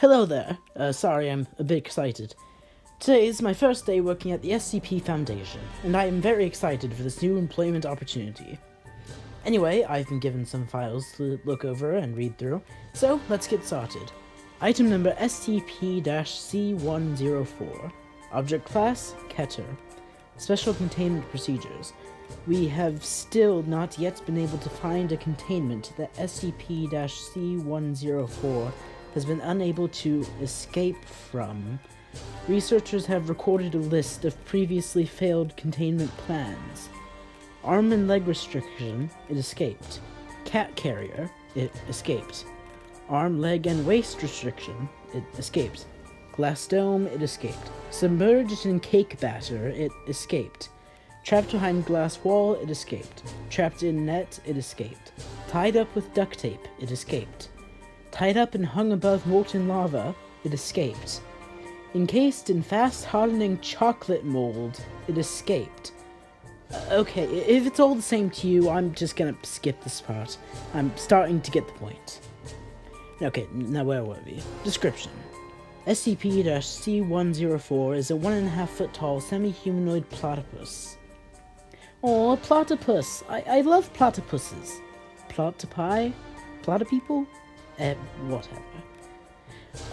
Hello there. Sorry, I'm a bit excited. Today is my first day working at the SCP Foundation, and I am very excited for this new employment opportunity. Anyway, I've been given some files to look over and read through, so let's get started. Item number SCP-C104. Object Class, Keter. Special Containment Procedures. We have still not yet been able to find a containment that SCP-C104 has been unable to escape from. Researchers have recorded a list of previously failed containment plans. Arm and leg restriction, it escaped. Cat carrier, it escaped. Arm, leg, and waist restriction, it escaped. Glass dome, it escaped. Submerged in cake batter, it escaped. Trapped behind glass wall, it escaped. Trapped in net, it escaped. Tied up with duct tape, it escaped. Tied up and hung above molten lava, it escaped. Encased in fast-hardening chocolate mold, it escaped. Okay, if it's all the same to you, I'm just gonna skip this part. I'm starting to get the point. Okay, now where were we? Description. SCP-C104 is a 1.5 foot tall semi-humanoid platypus. Oh, a platypus! I love platypuses. Platypi? Platypeople? Whatever.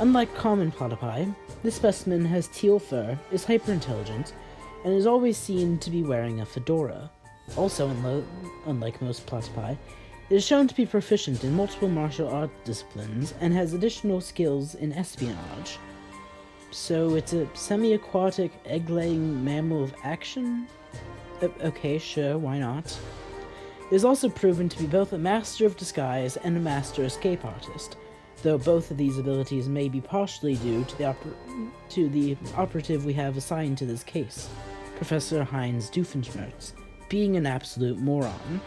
Unlike common platypi, this specimen has teal fur, is hyper-intelligent, and is always seen to be wearing a fedora. Also, unlike most platypi, it is shown to be proficient in multiple martial art disciplines and has additional skills in espionage. So it's a semi-aquatic, egg-laying mammal of action? Okay, sure, why not? It is also proven to be both a master of disguise and a master escape artist, though both of these abilities may be partially due to the operative we have assigned to this case, Professor Heinz Doofenshmirtz, being an absolute moron.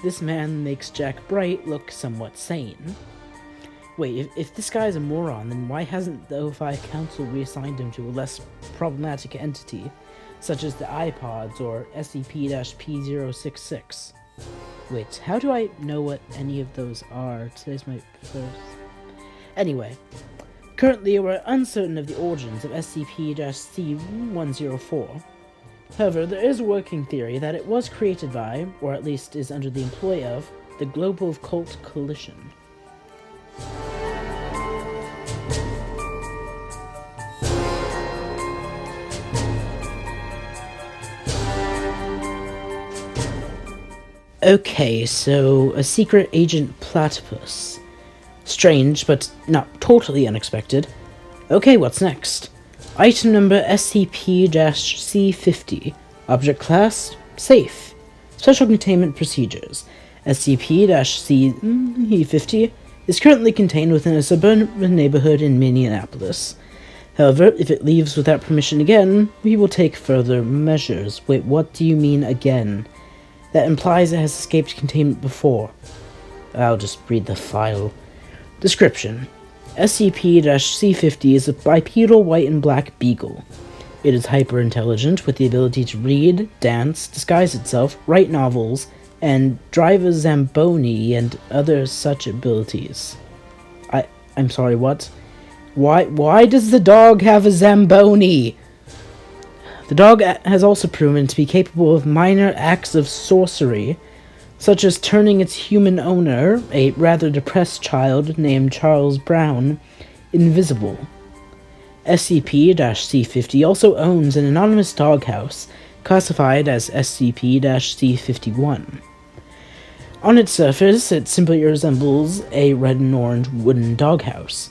This man makes Jack Bright look somewhat sane. Wait, if this guy's a moron, then why hasn't the O5 Council reassigned him to a less problematic entity, such as the iPods or SCP-P066? Wait, how do I know what any of those are? Today's my first... Anyway, currently we're uncertain of the origins of SCP-C104. However, there is a working theory that it was created by, or at least is under the employ of, the Global Cult Coalition. Okay, so a secret agent platypus. Strange, but not totally unexpected. Okay, what's next? Item number SCP-C50. Object Class, Safe. Special Containment Procedures. SCP-C50 is currently contained within a suburban neighborhood in Minneapolis. However, if it leaves without permission again, we will take further measures. Wait, what do you mean again? That implies it has escaped containment before. I'll just read the file. Description. SCP-C50 is a bipedal white and black beagle. It is hyper-intelligent with the ability to read, dance, disguise itself, write novels, and drive a Zamboni and other such abilities. I'm sorry, what? Why does the dog have a Zamboni? The dog has also proven to be capable of minor acts of sorcery, such as turning its human owner, a rather depressed child named Charles Brown, invisible. SCP-C50 also owns an anonymous doghouse, classified as SCP-C51. On its surface, it simply resembles a red and orange wooden doghouse.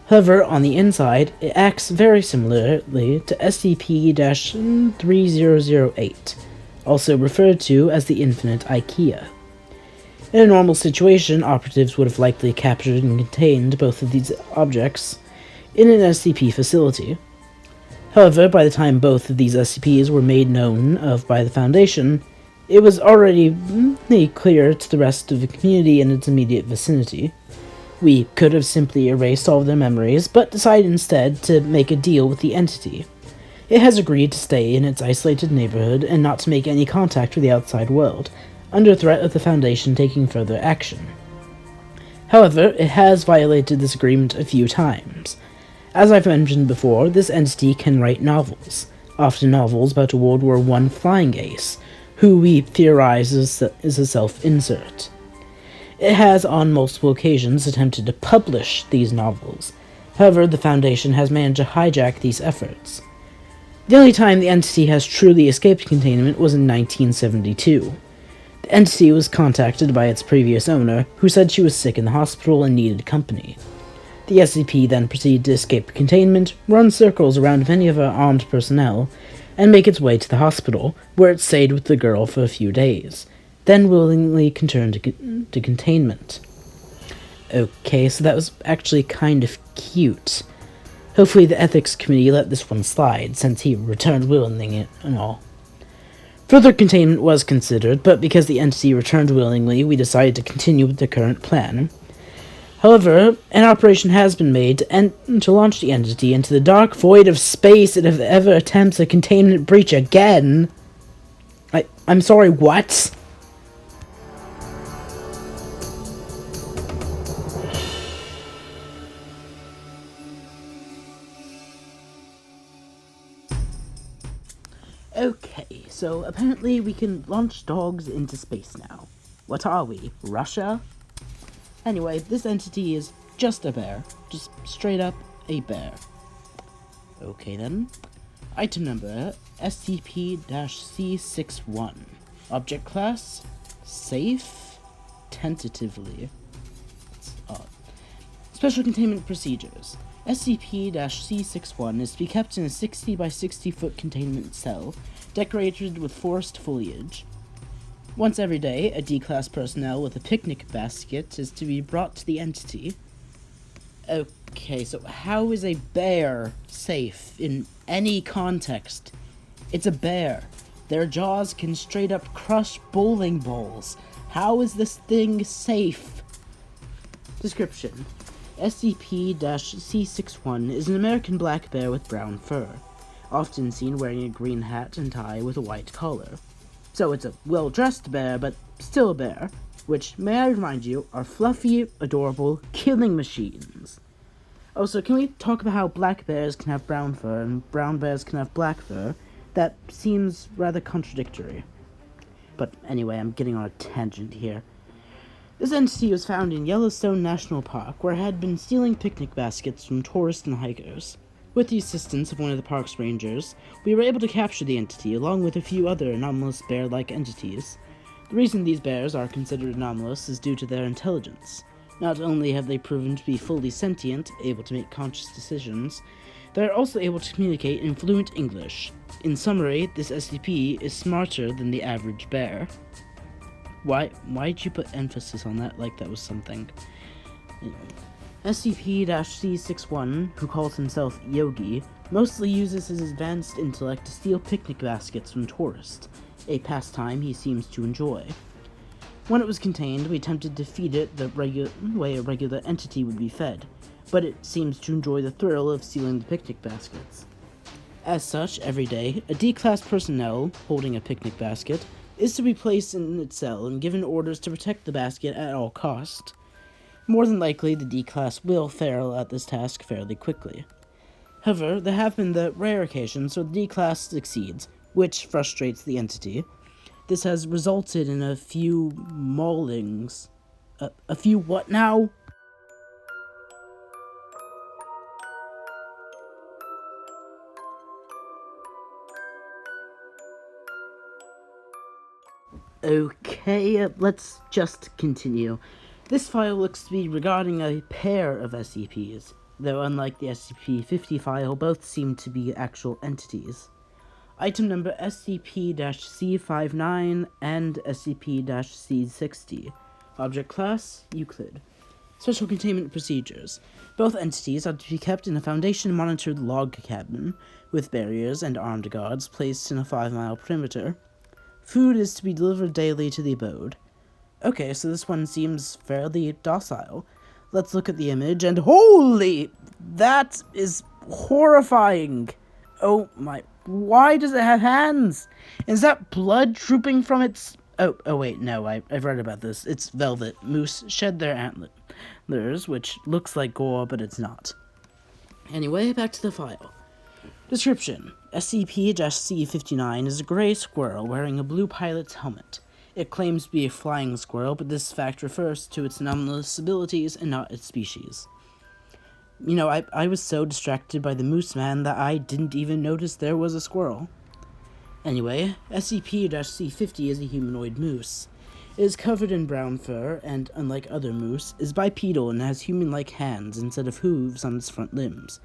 However, on the inside, it acts very similarly to SCP-3008, also referred to as the Infinite IKEA. In a normal situation, operatives would have likely captured and contained both of these objects in an SCP facility. However, by the time both of these SCPs were made known of by the Foundation, it was already clear to the rest of the community in its immediate vicinity. We could have simply erased all of their memories, but decided instead to make a deal with the entity. It has agreed to stay in its isolated neighborhood and not to make any contact with the outside world, under threat of the Foundation taking further action. However, it has violated this agreement a few times. As I've mentioned before, this entity can write novels, often novels about a World War I flying ace, who we theorize is a self-insert. It has on multiple occasions attempted to publish these novels. However, the Foundation has managed to hijack these efforts. The only time the entity has truly escaped containment was in 1972. The entity was contacted by its previous owner, who said she was sick in the hospital and needed company. The SCP then proceeded to escape containment, run circles around many of our armed personnel, and make its way to the hospital, where it stayed with the girl for a few days, then willingly returned to containment. Okay, so that was actually kind of cute. Hopefully the ethics committee let this one slide, since he returned willingly and all. Further containment was considered, but because the entity returned willingly, we decided to continue with the current plan. However, an operation has been made to launch the entity into the dark void of space, and if it ever attempts a containment breach again... I'm sorry, what? Okay, so apparently we can launch dogs into space now. What are we, Russia? Anyway, this entity is just a bear. Just straight up a bear. Okay then. Item number, SCP-C61. Object class, safe, tentatively. That's odd. Special containment procedures. SCP-C61 is to be kept in a 60 by 60 foot containment cell, decorated with forest foliage. Once every day, a D-Class personnel with a picnic basket is to be brought to the entity. Okay, so how is a bear safe in any context? It's a bear. Their jaws can straight up crush bowling balls. How is this thing safe? Description. SCP-C61 is an American black bear with brown fur, often seen wearing a green hat and tie with a white collar. So it's a well-dressed bear, but still a bear, which, may I remind you, are fluffy, adorable killing machines. Also, can we talk about how black bears can have brown fur and brown bears can have black fur? That seems rather contradictory. But anyway, I'm getting on a tangent here. This entity was found in Yellowstone National Park, where it had been stealing picnic baskets from tourists and hikers. With the assistance of one of the park's rangers, we were able to capture the entity along with a few other anomalous bear-like entities. The reason these bears are considered anomalous is due to their intelligence. Not only have they proven to be fully sentient, able to make conscious decisions, they are also able to communicate in fluent English. In summary, this SCP is smarter than the average bear. Why'd you put emphasis on that like that was something? Anyway. SCP-C61, who calls himself Yogi, mostly uses his advanced intellect to steal picnic baskets from tourists, a pastime he seems to enjoy. When it was contained, we attempted to feed it the way a regular entity would be fed, but it seems to enjoy the thrill of stealing the picnic baskets. As such, every day, a D-Class personnel, holding a picnic basket, is to be placed in its cell and given orders to protect the basket at all cost. More than likely, the D-Class will fail at this task fairly quickly. However, there have been the rare occasions where the D-Class succeeds, which frustrates the entity. This has resulted in a few maulings. A few what now? Okay, let's just continue. This file looks to be regarding a pair of SCPs, though unlike the SCP-50 file, both seem to be actual entities. Item number SCP-C59 and SCP-C60. Object class, Euclid. Special containment procedures. Both entities are to be kept in a Foundation-monitored log cabin, with barriers and armed guards placed in a 5-mile perimeter. Food is to be delivered daily to the abode. Okay, so this one seems fairly docile. Let's look at the image, and holy! That is horrifying! Oh my... Why does it have hands? Is that blood drooping from its... Oh wait, no, I've read about this. It's velvet. Moose shed their antlers, which looks like gore, but it's not. Anyway, back to the file. Description: SCP-C59 is a gray squirrel wearing a blue pilot's helmet. It claims to be a flying squirrel, but this fact refers to its anomalous abilities and not its species. You know, I was so distracted by the moose man that I didn't even notice there was a squirrel. Anyway, SCP-C50 is a humanoid moose. It is covered in brown fur and, unlike other moose, is bipedal and has human-like hands instead of hooves on its front limbs.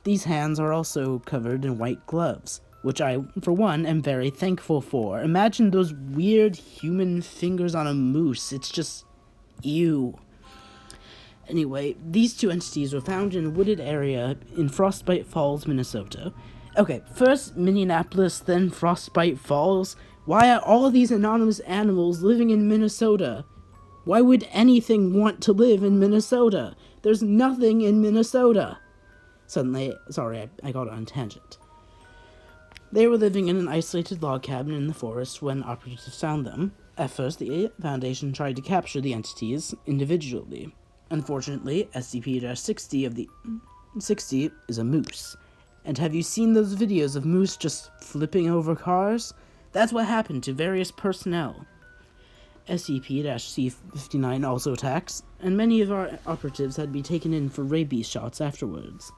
These hands are also covered in white gloves, which I, for one, am very thankful for. Imagine those weird human fingers on a moose. It's just... ew. Anyway, these two entities were found in a wooded area in Frostbite Falls, Minnesota. Okay, first Minneapolis, then Frostbite Falls. Why are all of these anonymous animals living in Minnesota? Why would anything want to live in Minnesota? There's nothing in Minnesota. Suddenly, sorry, I got on a tangent. They were living in an isolated log cabin in the forest when operatives found them. At first, the Foundation tried to capture the entities individually. Unfortunately, SCP-60 is a moose. And have you seen those videos of moose just flipping over cars? That's what happened to various personnel. SCP-C59 also attacks, and many of our operatives had to be taken in for rabies shots afterwards.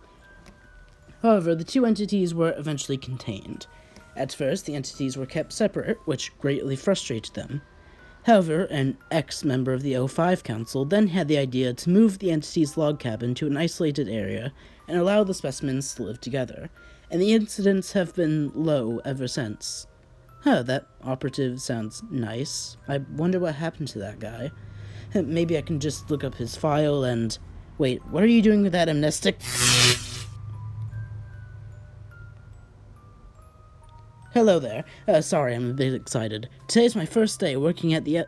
However, the two entities were eventually contained. At first, the entities were kept separate, which greatly frustrated them. However, an ex-member of the O5 Council then had the idea to move the entity's log cabin to an isolated area and allow the specimens to live together, and the incidents have been low ever since. That operative sounds nice. I wonder what happened to that guy. Maybe I can just look up his file and... Wait, what are you doing with that amnestic? Hello there. Sorry, I'm a bit excited. Today's my first day working at the